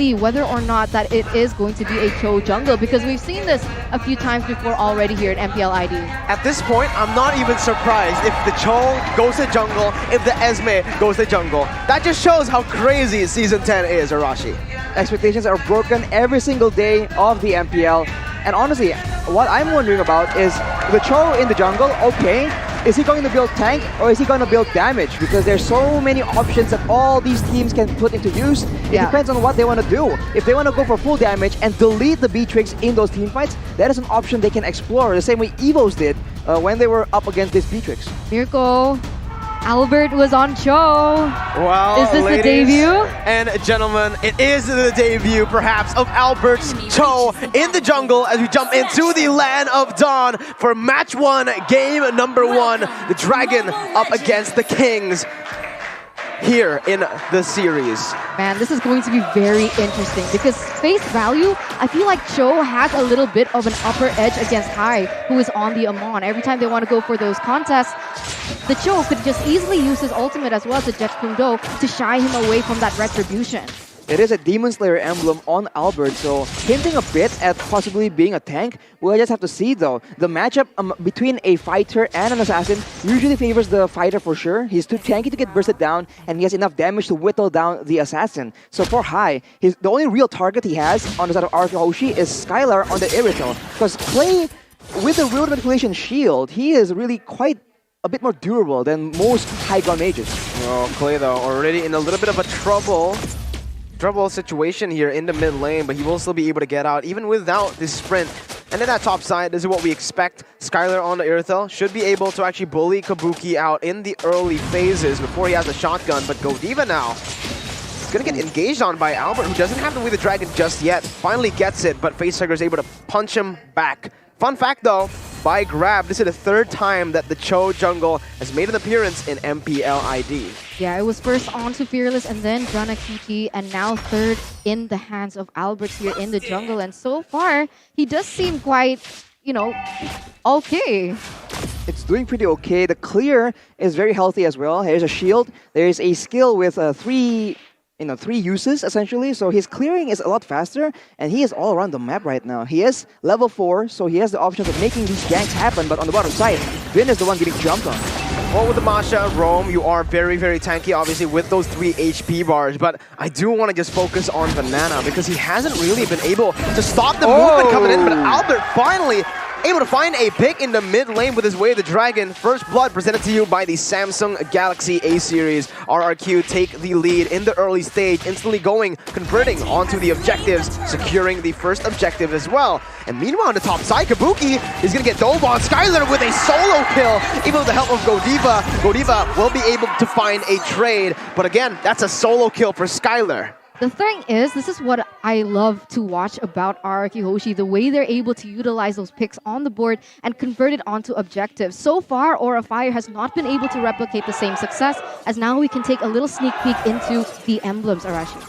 see whether or not that it is going to be a Cho jungle, because we've seen this a few times before already here at MPL ID. At this point, I'm not even surprised if the Cho goes to jungle, if the Esme goes to jungle. That just shows how crazy Season 10 is, Arashi. Expectations are broken every single day of the MPL. And honestly, what I'm wondering about is the Cho in the jungle, okay, is he going to build tank or is he going to build damage? Because there's so many options that all these teams can put into use. It depends on what they want to do. If they want to go for full damage and delete the B-Tricks in those team fights, that is an option they can explore, the same way Evos did when they were up against this B-Tricks. Mirko, Albert was on Cho. Well, is this ladies the debut? And gentlemen, it is the debut, perhaps, of Albert's Cho in the jungle as we jump into the Land of Dawn for match 1, game number 1. The Dragon up against the Kings here in the series. Man, this is going to be very interesting because face value, I feel like Cho has a little bit of an upper edge against Hai, who is on the Amon. Every time they want to go for those contests, the Cho could just easily use his ultimate as well as the Jet Kundo to shy him away from that retribution. It is a Demon Slayer emblem on Albert, so hinting a bit at possibly being a tank. We'll just have to see though. The matchup between a fighter and an assassin usually favors the fighter for sure. He's too tanky to get bursted down, and he has enough damage to whittle down the assassin. So for Hai, the only real target he has on the side of Rrq Hoshi is Skylar on the Irrital. Because Clay, with the Real Manipulation Shield, he is really quite a bit more durable than most high-ground mages. Oh, Clay though, already in a little bit of a trouble situation here in the mid lane, but he will still be able to get out even without this sprint. And then that top side, this is what we expect. Skylar on the Irithel should be able to actually bully Kabuki out in the early phases before he has a shotgun, but Godiva now is going to get engaged on by Albert, who doesn't have to win the Dragon just yet. Finally gets it, but Facehugger is able to punch him back. Fun fact though, by grab, this is the 3rd time that the Cho jungle has made an appearance in MPL ID. Yeah, it was first on to Fearless and then Janakichi, and now 3rd in the hands of Albert here in the jungle. And so far, he does seem quite, you know, okay. It's doing pretty okay. The clear is very healthy as well. There's a shield. There's a skill with 3 uses essentially, so his clearing is a lot faster, and he is all around the map right now. He is level 4, so he has the option of making these ganks happen, but on the bottom side, Vin is the one getting jumped on. Well, with the Masha, Rome, you are very, very tanky, obviously, with those 3 HP bars, but I do want to just focus on Banana, because he hasn't really been able to stop the movement coming in, but Albert finally able to find a pick in the mid lane with his Way of the Dragon. First Blood presented to you by the Samsung Galaxy A-Series. Rrq take the lead in the early stage, instantly converting onto the objectives, securing the first objective as well. And meanwhile on the top side, Kabuki is going to get dove on. Skylar with a solo kill, even with the help of Godiva. Godiva will be able to find a trade, but again, that's a solo kill for Skylar. The thing is, this is what I love to watch about Rrq Hoshi, the way they're able to utilize those picks on the board and convert it onto objectives. So far, Aurafire has not been able to replicate the same success, as now we can take a little sneak peek into the emblems, Arashi.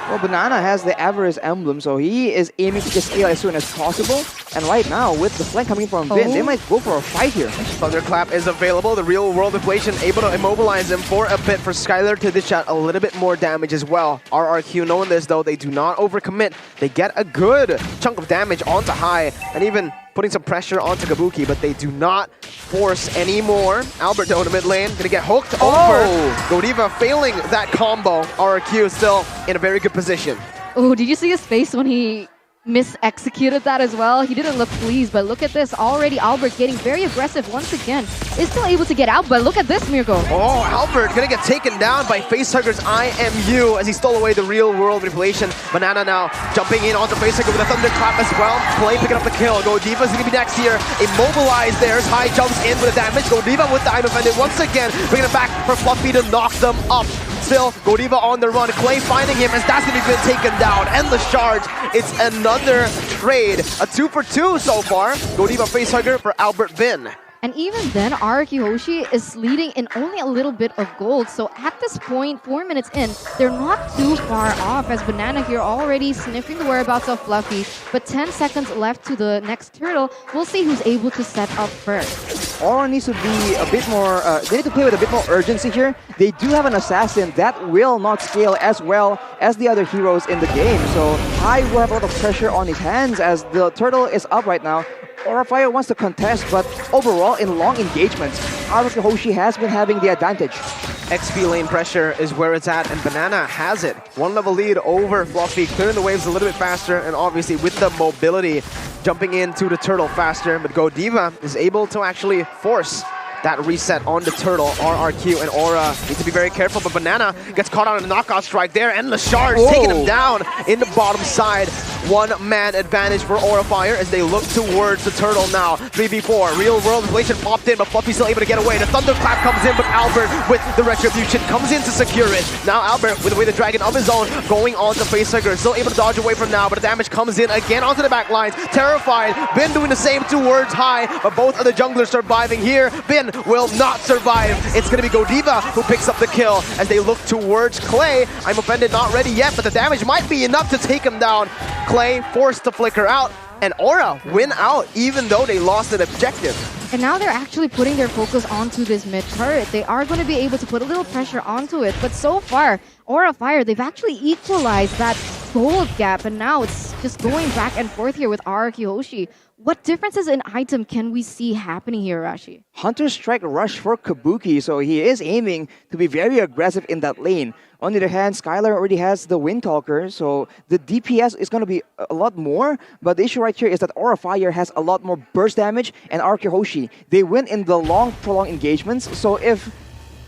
Well, Banana has the Avarice emblem, so he is aiming to just scale as soon as possible. And right now, with the flank coming from Vin, they might go for a fight here. Thunderclap is available. The real world inflation able to immobilize him for a bit for Skylar to dish out a little bit more damage as well. Rrq knowing this though, they do not overcommit. They get a good chunk of damage onto Hai and even putting some pressure onto Kabuki, but they do not force anymore. Albert though in the mid lane, gonna get hooked over. Godiva failing that combo. Rrq still in a very good position. Oh, did you see his face when he mis-executed that as well? He didn't look pleased, but look at this. Already Albert getting very aggressive once again. Is still able to get out, but look at this, Mirko. Oh, Albert gonna get taken down by Facehugger's IMU as he stole away the real world manipulation. Banana now jumping in onto Facehugger with a thunderclap as well. Clay picking up the kill. Godiva's gonna be next here. Immobilized there. Hai jumps in with the damage. Godiva with the item defended once again, bringing it back for Fluffy to knock them up. Still, Godiva on the run. Clay finding him as that's going to be taken down. Endless charge. It's another trade. A 2 for 2 so far. Godiva Facehugger for Albert Vin. And even then, Rrq Hoshi is leading in only a little bit of gold. So at this point, 4 minutes in, they're not too far off, as Banana here already sniffing the whereabouts of Fluffy. But 10 seconds left to the next turtle. We'll see who's able to set up first. Aura needs to be a bit more, they need to play with a bit more urgency here. They do have an assassin that will not scale as well as the other heroes in the game. So Hai will have a lot of pressure on his hands as the turtle is up right now. Aurafire wants to contest, but overall in long engagements, Rrq Hoshi has been having the advantage. XP lane pressure is where it's at, and Banana has it. 1 level lead over Fluffy, clearing the waves a little bit faster, and obviously with the mobility, jumping into the turtle faster. But Godiva is able to actually force that reset on the turtle. Rrq and Aura need to be very careful, but Banana gets caught on a knockout strike there, and Lashard is taking him down in the bottom side. 1-man advantage for Aurafire as they look towards the turtle now. 3v4, real world relation popped in, but Fluffy's still able to get away. The thunderclap comes in, but Albert with the retribution comes in to secure it. Now Albert with the way the dragon of his own going on to facehugger, still able to dodge away from now, but the damage comes in again onto the back lines. Terrified, Bin doing the same towards Hai, but both of the junglers surviving here. Bin will not survive. It's going to be Godiva who picks up the kill as they look towards Clay. I'm offended, not ready yet, but the damage might be enough to take him down. Clay forced to flicker out, and Aura win out even though they lost an objective. And now they're actually putting their focus onto this mid turret. They are going to be able to put a little pressure onto it, but so far, Aurafire, they've actually equalized that gold gap, and now it's just going back and forth here with Rrq Hoshi. What differences in item can we see happening here, Rashi? Hunter Strike Rush for Kabuki, so he is aiming to be very aggressive in that lane. On the other hand, Skylar already has the Windtalker, so the DPS is going to be a lot more, but the issue right here is that Aurafire has a lot more burst damage, and Rrq Hoshi, they win in the long, prolonged engagements, so if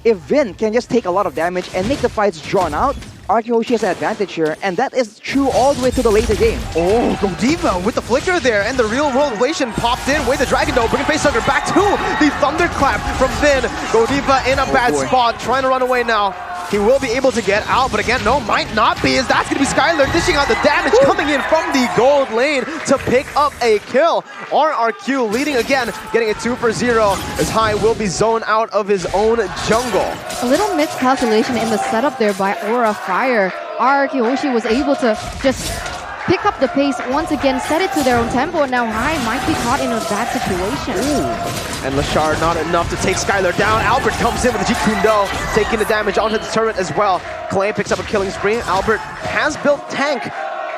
Vin can just take a lot of damage and make the fights drawn out, Rrq Hoshi has an advantage here, and that is true all the way to the later game. Oh, Godiva with the flicker there, and the real world relation popped in. Wait, the dragon though, bringing facehugger back to the thunderclap from Vin. Godiva in a bad spot, trying to run away now. He will be able to get out, but again, no, might not be, as that's going to be Skylar dishing out the damage coming in from the gold lane to pick up a kill. Rrq leading again, getting a 2 for 0, as Hai will be zoned out of his own jungle. A little miscalculation in the setup there by Aurafire. Rrq Hoshi was able to just pick up the pace once again, set it to their own tempo, and now Hai might be caught in a bad situation. And Lashard not enough to take Skylar down. Albert comes in with the Jikundo, taking the damage onto the turret as well. Clay picks up a killing spree. Albert has built tank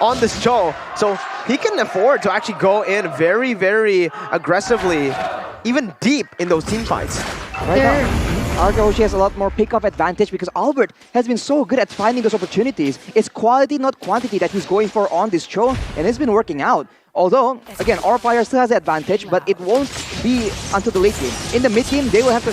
on this show, so he can afford to actually go in very, very aggressively, even deep in those team fights. Right now, Rrq Hoshi has a lot more pick-up advantage because Albert has been so good at finding those opportunities. It's quality, not quantity, that he's going for on this show, and it's been working out. Although, again, Aurafire still has the advantage, but it won't be until the late game. In the mid game, they will have to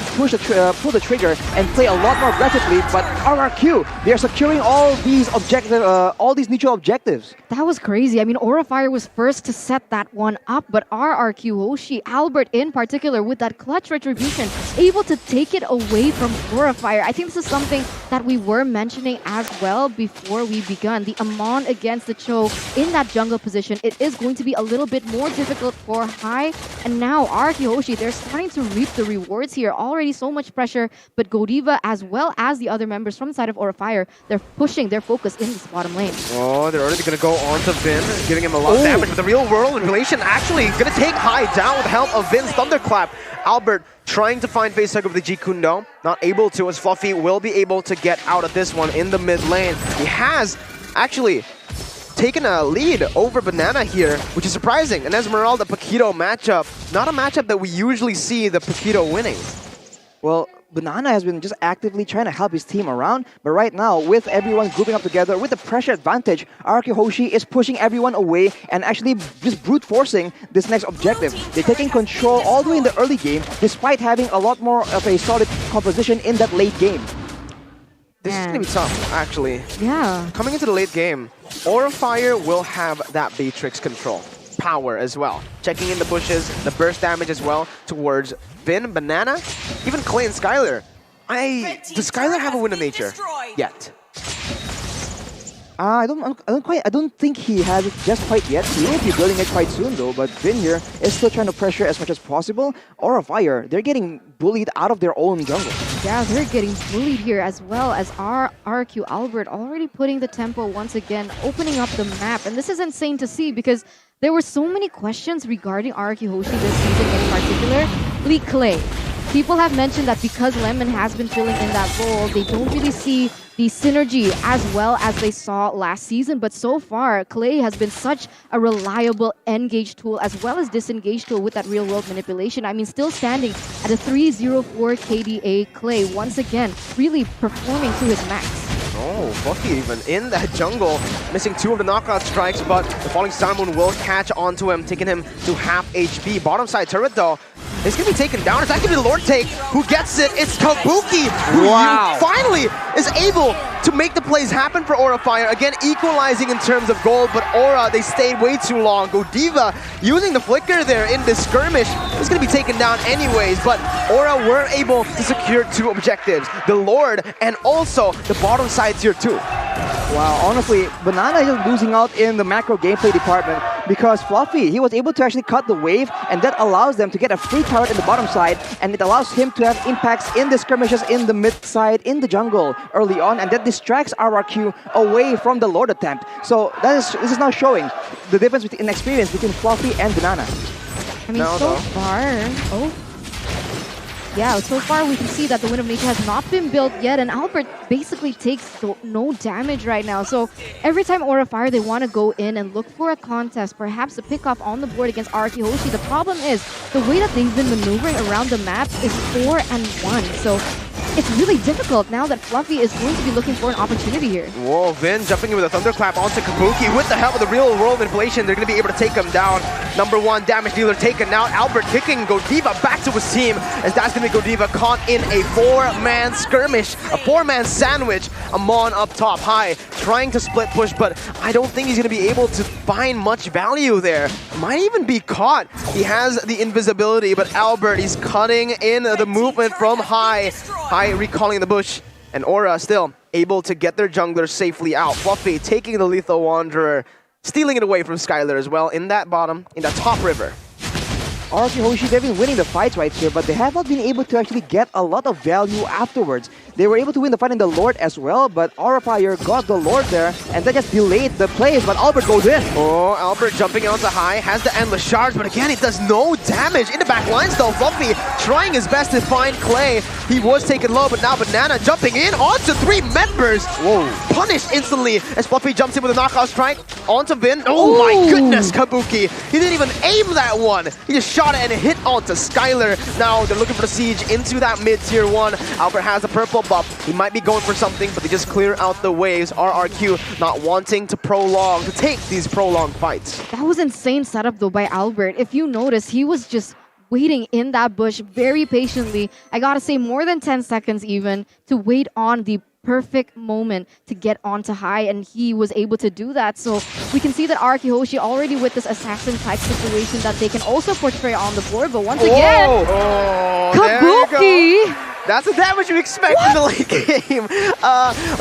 pull the trigger and play a lot more aggressively. But Rrq, they are securing all these neutral objectives. That was crazy. I mean, Aurafire was first to set that one up, but Rrq Hoshi, Albert in particular, with that clutch retribution, able to take it away from Aurafire. I think this is something that we were mentioning as well before we begun. The Amon against the Cho in that jungle position, it is going to be a little bit more difficult for Hai. And now Rrq Hoshi, they're starting to reap the rewards here. Already so much pressure, but Godiva as well as the other members from the side of Aurafire, they're pushing their focus in this bottom lane. Oh, they're already going to go on to Vin, giving him a lot of damage. But the real world relation actually going to take Hai down with the help of Vin's thunderclap. Albert trying to find facehugger with the Jikundo, not able to, as Fluffy will be able to get out of this one in the mid lane. He has actually taken a lead over Banana here, which is surprising. And Esmeralda Paquito matchup, not a matchup that we usually see the Paquito winning. Well, Banana has been just actively trying to help his team around, but right now, with everyone grouping up together, with the pressure advantage, Rrq Hoshi is pushing everyone away and actually just brute forcing this next objective. They're taking control all the way in the early game, despite having a lot more of a solid composition in that late game. This is going to be tough, actually. Yeah. Coming into the late game, Aurafire will have that Beatrix control. Power as well. Checking in the bushes, the burst damage as well towards Vin, Banana, even Clay and Skylar. Does Skylar have a win of nature yet? I don't think he has it just quite yet. He will be building it quite soon though, but Vin here is still trying to pressure as much as possible. Aurafire, they're getting bullied out of their own jungle. Yeah, they're getting bullied here as well as Rrq Albert already putting the tempo once again, opening up the map. And this is insane to see because there were so many questions regarding Rrq Hoshi this season in particular. especially Clay. People have mentioned that because Lemon has been filling in that role, they don't really see the synergy as well as they saw last season. But so far, Clay has been such a reliable engage tool as well as disengage tool with that real-world manipulation. I mean, still standing at a 304 KDA. Clay, once again, really performing to his max. Oh, Fluffy even in that jungle, missing 2 of the knockout strikes, but the falling Sun Moon will catch onto him, taking him to half HP. Bottom side turret though, it's gonna be taken down. It's actually the Lord take who gets it. It's Kabuki who finally is able to make the plays happen for Aurafire. Again, equalizing in terms of gold, but Aura, they stayed way too long. Godiva using the flicker there in this skirmish. It's gonna be taken down anyways, but Aura were able to secure 2 objectives. The Lord and also the bottom side tier 2. Wow, honestly, Banana is losing out in the macro gameplay department because Fluffy, he was able to actually cut the wave, and that allows them to get a free turret in the bottom side, and it allows him to have impacts in the skirmishes in the mid side, in the jungle early on, and that distracts Rrq away from the Lord attempt. So this is now showing the difference in experience between Fluffy and Banana. I mean, so far we can see that the Wind of Nature has not been built yet, and Albert basically takes no damage right now. So every time Aurafire, they want to go in and look for a contest, perhaps a pick-off on the board against Rrq Hoshi. The problem is the way that they've been maneuvering around the map is 4-1. So it's really difficult now that Fluffy is going to be looking for an opportunity here. Whoa, Vin jumping in with a thunderclap onto Kabuki. With the help of the real world inflation, they're going to be able to take him down. Number 1 damage dealer taken out. Albert kicking Godiva back to his team, as that's going to be Godiva caught in a 4-man skirmish, a 4-man sandwich. Amon up top high, trying to split push, but I don't think he's going to be able to find much value there. Might even be caught. He has the invisibility, but Albert, he's cutting in the movement from high. High recalling the bush, and Aura still able to get their jungler safely out. Fluffy taking the Lethal Wanderer, stealing it away from Skylar as well in that top river. Rrq Hoshi, they've been winning the fights right here, but they have not been able to actually get a lot of value afterwards. They were able to win the fight in the Lord as well, but Aurafire got the Lord there, and that just delayed the plays, but Albert goes in. Oh, Albert jumping onto high, has the endless charge, but again, it does no damage. In the back lines though, Fluffy trying his best to find Clay. He was taken low, but now Banana jumping in onto 3 members. Whoa. Punished instantly as Fluffy jumps in with a knockout strike onto Vin. Oh my goodness, Kabuki. He didn't even aim that one. He just shot it and it hit onto Skylar. Now they're looking for the siege into that mid-tier 1. Albert has a purple buff. He might be going for something, but they just clear out the waves. Rrq not wanting to take these prolonged fights. That was insane setup though by Albert. If you notice, he was just waiting in that bush very patiently. I gotta say more than 10 seconds even to wait on the perfect moment to get onto high, and he was able to do that. So we can see that Rrq Hoshi already with this assassin type situation that they can also portray on the board, but once again, Kabuki! That's the damage you expect in the late game.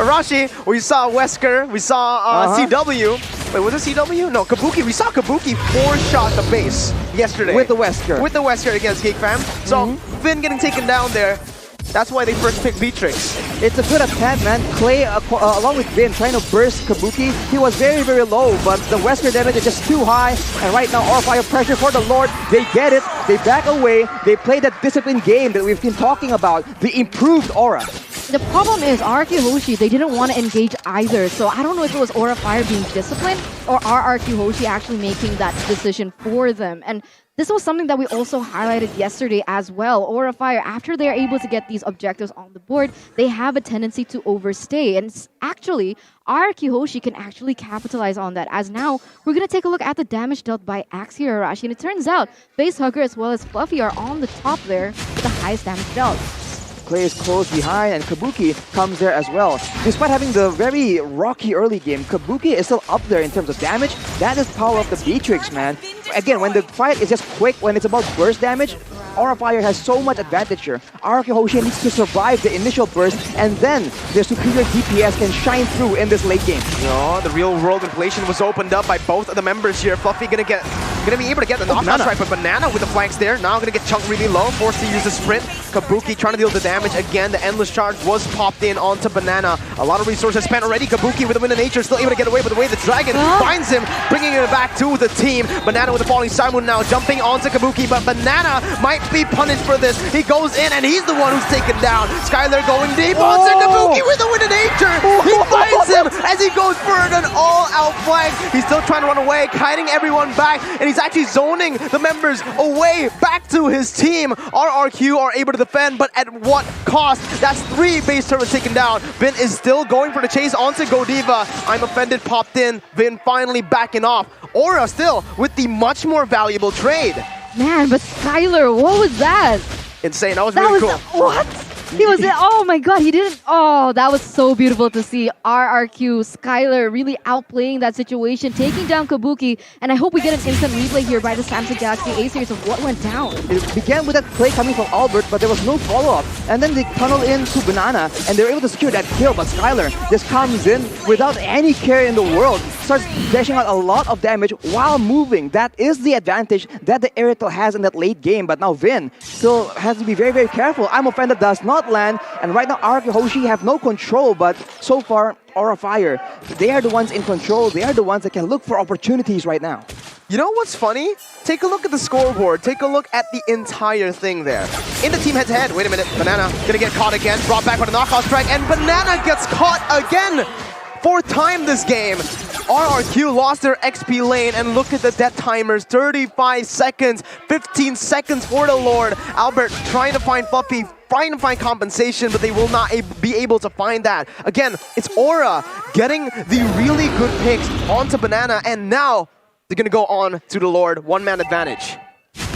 Arashi, we saw Wesker, we saw CW. Wait, was it CW? No, Kabuki. We saw Kabuki 4-shot the base yesterday. With the Wesker. With the Wesker against GeekFam. So, Finn getting taken down there. That's why they first picked Beatrix. It's a good attempt, man. Clay, along with Vin, trying to burst Kabuki. He was very, very low, but the Wesker damage is just too high. And right now, Aurafire pressure for the Lord. They get it. They back away. They play that disciplined game that we've been talking about. The improved Aura. The problem is Rrq Hoshi, they didn't want to engage either. So I don't know if it was Aurafire being disciplined or Rrq Hoshi actually making that decision for them. And this was something that we also highlighted yesterday as well. Aurafire, after they're able to get these objectives on the board, they have a tendency to overstay. And actually, Rrq Hoshi can actually capitalize on that. As now, we're going to take a look at the damage dealt by Axe here, Arashi. And it turns out, Facehugger as well as Fluffy are on the top there with the highest damage dealt. Clay is close behind, and Kabuki comes there as well. Despite having the very rocky early game, Kabuki is still up there in terms of damage. That is power of the Beatrix, man. Again, when the fight is just quick, when it's about burst damage, Aurafire has so much advantage here. Rrq Hoshi needs to survive the initial burst, and then their superior DPS can shine through in this late game. No, the real world inflation was opened up by both of the members here. Fluffy gonna get gonna be able to get the knockout strike, but Banana with the flanks there, now gonna get chunked really low, forced to use the sprint. Kabuki trying to deal the damage again. The endless charge was popped in onto Banana. A lot of resources spent already. Kabuki with the wind of nature, still able to get away, but the way the dragon finds him, bringing it back to the team. Banana with the falling star moon now, jumping onto Kabuki, but Banana might be punished for this. He goes in, and he's the one who's taken down. Skylar going deep onto Kabuki with the wind of nature. He finds him as he goes for an all-out flank. He's still trying to run away, kiting everyone back, and he's actually zoning the members away back to his team. Rrq are able to defend, but at what cost? That's 3 base turrets taken down. Vin is still going for the chase onto Godiva. I'm offended popped in. Vin finally backing off. Aura still with the much more valuable trade. Man, but Skylar, what was that? Insane. That was really cool. What? He was there. Oh my god, he didn't. Oh, that was so beautiful to see. Rrq, Skylar really outplaying that situation, taking down Kabuki. And I hope we get an instant replay here by the Samsung Galaxy A series of what went down. It began with that play coming from Albert, but there was no follow-up. And then they tunnel into Banana, and they were able to secure that kill. But Skylar just comes in without any care in the world, starts dashing out a lot of damage while moving. That is the advantage that the Airtel has in that late game. But now Vin still has to be very, very careful. I'm offended does not land, and right now Rrq Hoshi have no control, but so far Aurafire, they are the ones in control. They are the ones that can look for opportunities right now. You know what's funny? Take a look at the scoreboard. Take a look at the entire thing there. In the team head-to-head, wait a minute, Banana gonna get caught again, brought back with a knockout strike, and Banana gets caught again! 4th time this game. Rrq lost their XP lane, and look at the death timers. 35 seconds, 15 seconds for the Lord. Albert trying to find Fluffy, trying to find compensation, but they will not be able to find that. Again, it's Aura getting the really good picks onto Banana, and now they're gonna go on to the Lord. 1-man advantage.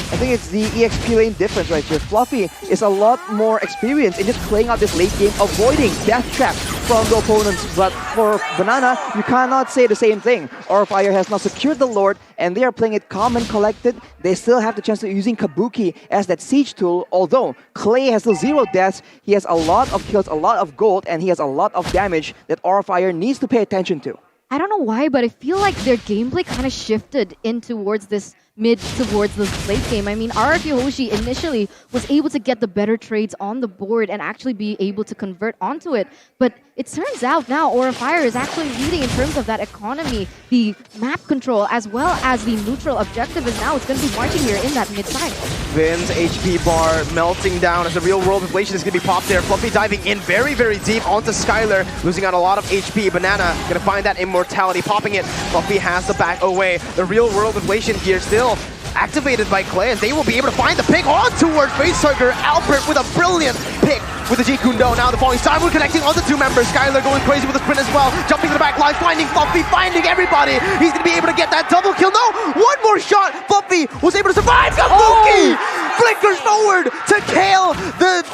I think it's the EXP lane difference right here. Fluffy is a lot more experienced in just playing out this late game, avoiding death traps from the opponents. But for Banana, you cannot say the same thing. Aurafire has now secured the Lord, and they are playing it calm and collected. They still have the chance of using Kabuki as that siege tool, although Clay has still 0 deaths. He has a lot of kills, a lot of gold, and he has a lot of damage that Aurafire needs to pay attention to. I don't know why, but I feel like their gameplay kind of shifted in towards this mid towards the late game. I mean, Rrq Hoshi initially was able to get the better trades on the board and actually be able to convert onto it. But it turns out now Aurafire is actually leading in terms of that economy, the map control, as well as the neutral objective, is now it's going to be marching here in that mid side. Vin's HP bar melting down as the real world inflation is going to be popped there. Fluffy diving in very, very deep onto Skylar, losing out a lot of HP. Banana going to find that immortality, popping it. Fluffy has the back away. The real world inflation here still activated by Clay, and they will be able to find the pick on towards Facehugger. Albert with a brilliant pick with the G Kundo. Now the falling star moon connecting on the 2 members. Skylar going crazy with the sprint as well, jumping to the back line, finding Fluffy, finding everybody. He's going to be able to get that double kill. No, 1 more shot. Fluffy was able to survive. Kabuki flickers forward to kill the...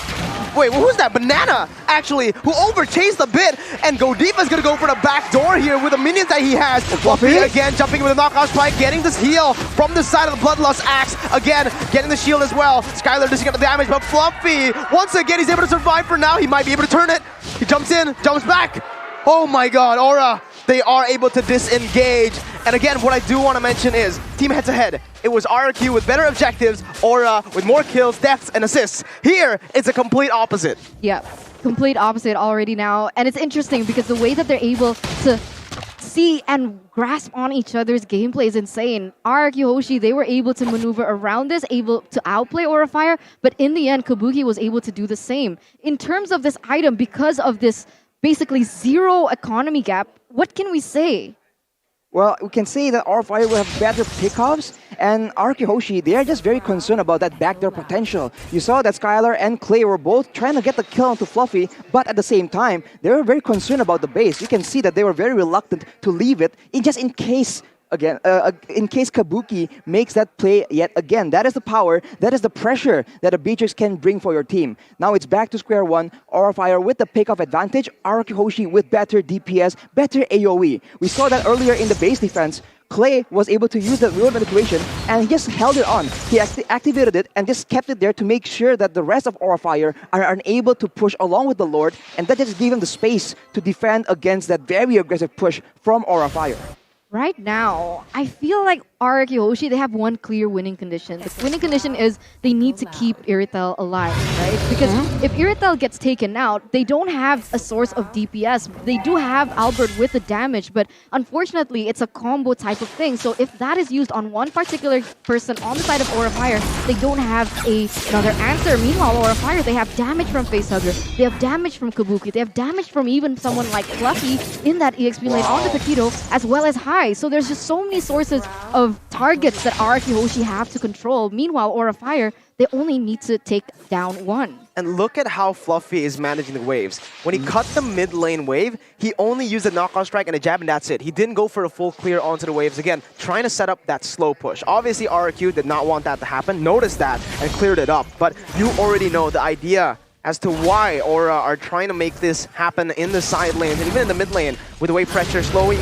Wait, who's that? Banana, actually, who overchased a bit, and Godiva's gonna go for the back door here with the minions that he has. Fluffy again, jumping with a knockout strike, getting this heal from the side of the Bloodlust Axe. Again, getting the shield as well. Skylar doesn't get the damage, but Fluffy, once again, he's able to survive for now. He might be able to turn it. He jumps in, jumps back. Oh my god, Aura, they are able to disengage. And again, what I do want to mention is, team head-to-head, it was Rrq with better objectives, Aura with more kills, deaths, and assists. Here, it's a complete opposite. Yeah, complete opposite already now. And it's interesting because the way that they're able to see and grasp on each other's gameplay is insane. Rrq Hoshi, they were able to maneuver around this, able to outplay Aurafire, but in the end, Kabuki was able to do the same. In terms of this item, because of this basically 0 economy gap, what can we say? Well, we can say that Aurafire will have better pickoffs, and Rrq Hoshi, they are just very concerned about that backdoor potential. You saw that Skylar and Clay were both trying to get the kill onto Fluffy, but at the same time, they were very concerned about the base. You can see that they were very reluctant to leave it, just in case... Again, in case Kabuki makes that play yet again. That is the power, that is the pressure that a Beatrix can bring for your team. Now it's back to square one. Aurafire with the pick-off advantage. Rrq Hoshi with better DPS, better AoE. We saw that earlier in the base defense. Clay was able to use that real manipulation and he just held it on. He activated it and just kept it there to make sure that the rest of Aurafire are unable to push along with the Lord, and that just gave him the space to defend against that very aggressive push from Aurafire. Right now, I feel like Rrq Hoshi, they have one clear winning condition. The winning condition is they need to keep Irithel alive, right? Because if Irithel gets taken out, they don't have a source of DPS. They do have Albert with the damage, but unfortunately, it's a combo type of thing. So if that is used on one particular person on the side of Aurafire, they don't have another answer. Meanwhile, Aurafire, they have damage from Facehugger, they have damage from Kabuki, they have damage from even someone like Fluffy in that EXP lane on the Petito, as well as High. So there's just so many sources of targets that Rrq Hoshi have to control. Meanwhile, Aurafire, they only need to take down one. And look at how Fluffy is managing the waves. When he cut the mid lane wave, he only used a knockout strike and a jab, and that's it. He didn't go for a full clear onto the waves again, trying to set up that slow push. Obviously, Rrq did not want that to happen, noticed that, and cleared it up. But you already know the idea as to why Aura are trying to make this happen in the side lanes and even in the mid lane with the wave pressure slow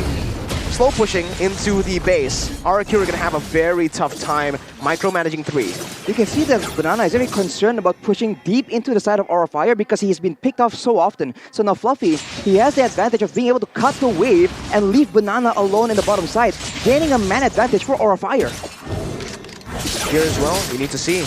pushing into the base. Rrq are going to have a very tough time micromanaging 3. You can see that Banana is very concerned about pushing deep into the side of Aurafire because he's been picked off so often. So now Fluffy, he has the advantage of being able to cut the wave and leave Banana alone in the bottom side, gaining a man advantage for Aurafire. Here as well, you need to see.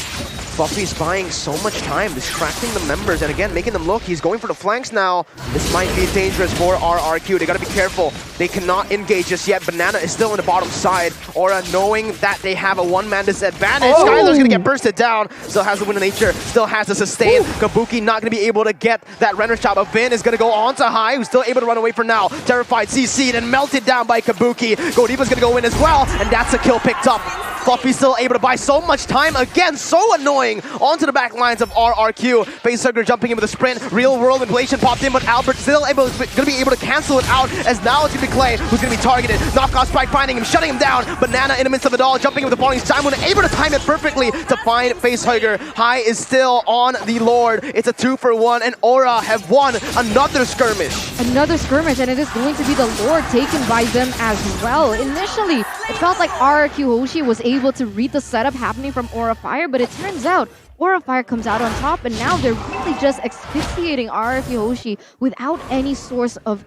Fluffy's buying so much time, distracting the members, and again, making them look. He's going for the flanks now. This might be dangerous for Rrq. They gotta be careful. They cannot engage just yet. Banana is still in the bottom side. Aura, knowing that they have a one-man disadvantage. Oh! Skylar's gonna get bursted down. Still has the win of nature. Still has the sustain. Kabuki not gonna be able to get that render shot. But Vin is gonna go on to High, who's still able to run away for now. Terrified, CC'd and melted down by Kabuki. Godiva's gonna go in as well, and that's a kill picked up. Fluffy still able to buy so much time. Again, so annoying. Onto the back lines of Rrq. Facehugger jumping in with a sprint. Real world inflation popped in, but Albert still gonna be able to cancel it out, as now it's gonna be Clay who's gonna be targeted. Knockout strike finding him, shutting him down. Banana in the midst of it all, jumping in with the falling Simon, able to time it perfectly to find Facehugger. High is still on the Lord. It's a 2-for-1, and Aura have won another skirmish. Another skirmish, and it is going to be the Lord taken by them as well. Initially, it felt like Rrq Hoshi was able to read the setup happening from Aurafire, but it turns out Aurafire comes out on top, and now they're really just asphyxiating Rrq Hoshi without any source of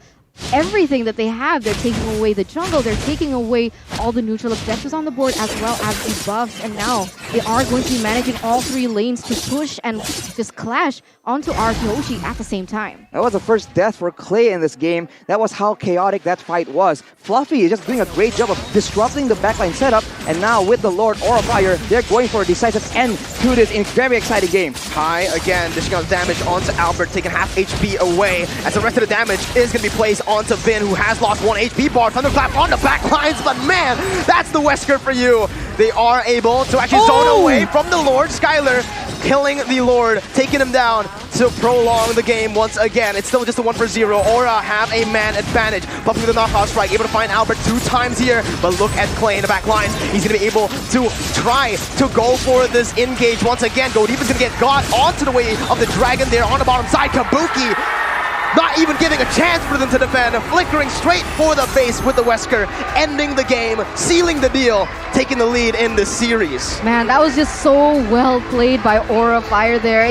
everything that they have. They're taking away the jungle, they're taking away all the neutral objectives on the board, as well as the buffs, and now they are going to be managing all 3 lanes to push and just clash onto Rrq Hoshi at the same time. That was the first death for Clay in this game. That was how chaotic that fight was. Fluffy is just doing a great job of disrupting the backline setup, and now with the Lord Aurafire, they're going for a decisive end to this very exciting game. High again, dishing out damage onto Albert, taking half HP away, as the rest of the damage is going to be placed onto Vin, who has lost 1 HP bar. Thunderclap on the back lines, but man, that's the Wesker for you. They are able to actually zone away from the Lord. Skylar killing the Lord, taking him down to prolong the game once again. It's still just a 1-for-0. Aura have a man advantage. Buffing with the knockout strike, able to find Albert 2 times here, but look at Clay in the back lines. He's going to be able to try to go for this engage once again. Godiva's going to get got onto the way of the dragon there on the bottom side. Kabuki not even giving a chance for them to defend, flickering straight for the base with the Wesker, ending the game, sealing the deal, taking the lead in this series. Man, that was just so well played by Aurafire there.